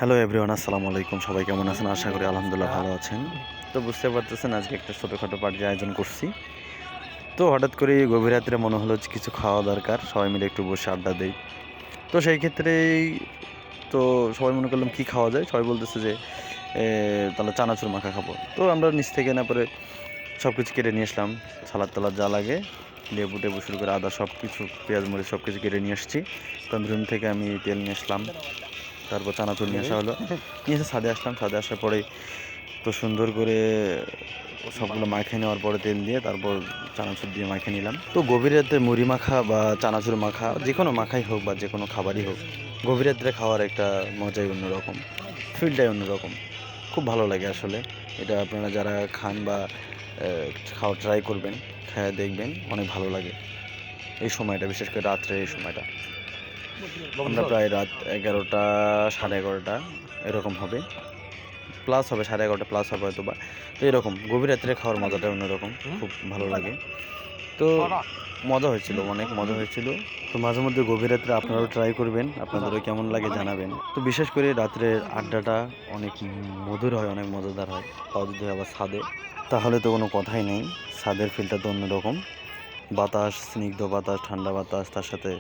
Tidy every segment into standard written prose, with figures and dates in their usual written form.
Hello everyone, আসসালামু আলাইকুম। সবাই কেমন আছেন? আশা করি আলহামদুলিল্লাহ ভালো আছেন। তো বুঝতে পারতেছেন আজকে একটা ছোটোখাটো পার্টির আয়োজন করছি। তো হঠাৎ করে গভীর রাত্রে মনে হলো যে কিছু খাওয়া দরকার, সবাই মিলে একটু বসে আড্ডা দেই। তো সেই ক্ষেত্রেই তো সবাই মনে করলাম কী খাওয়া যায়, সবাই বলতেছে যে তাহলে চানাচুর মাখা খাবো। তো আমরা নিচ থেকে না পরে সব কিছু কেটে নিয়ে আসলাম, সালাদ টালাদ যা লাগে, লেবু টেবু শুরু করে আদা সব কিছু, পেঁয়াজ মরিচ সব কিছু কেটে নিয়ে আসছি। তন্দুরি থেকে আমি তেল নিয়ে আসলাম, তারপর চানাচুর নিয়ে আসা হলো, নিয়ে এসে ছাদে আসলাম। ছাদে আসার পরে তো সুন্দর করে সবগুলো মাখিয়ে নেওয়ার পরে তেল দিয়ে তারপর চানাচুর দিয়ে মাখিয়ে নিলাম। তো গভীর রাতে মুড়ি মাখা বা চানাচুর মাখা যে কোনো মাখাই হোক বা যে কোনো খাবারই হোক, গভীর রাত্রে খাওয়ার একটা মজাই অন্যরকম, ফিলটাই অন্যরকম। খুব ভালো লাগে আসলে। এটা আপনারা যারা খান বা খাওয়া ট্রাই করবেন, খেয়ে দেখবেন, অনেক ভালো লাগে এই সময়টা, বিশেষ করে রাত্রে এই সময়টা। আমরা প্রায় রাত 11টা, 11:30 এরকম হবে, প্লাস হবে, 11:30 প্লাস হবে হয়তো বা। তো এরকম গভীর রাত্রে খাওয়ার মজাটা অন্যরকম, খুব ভালো লাগে। তো মজা হয়েছিল, অনেক মজা হয়েছিল। তো মাঝে মধ্যে গভীর রাত্রে আপনারাও ট্রাই করবেন, আপনাদেরও কেমন লাগে জানাবেন। তো বিশেষ করে রাত্রের আড্ডাটা অনেক মধুর হয়, অনেক মজাদার হয়। তাও যদি আবার ছাদে, তাহলে তো কোনো কথাই নেই। ছাদের ফিলটা তো অন্যরকম, বাতাস, স্নিগ্ধ বাতাস, ঠান্ডা বাতাস, তার সাথে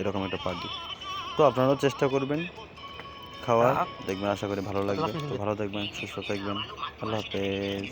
এরকম একটা পার্টি। তো আপনারাও চেষ্টা করবেন খাওয়ার, দেখবেন আশা করি ভালো লাগবে। তো ভালো থাকবেন, সুস্থ থাকবেন। আল্লাহ হাফেজ।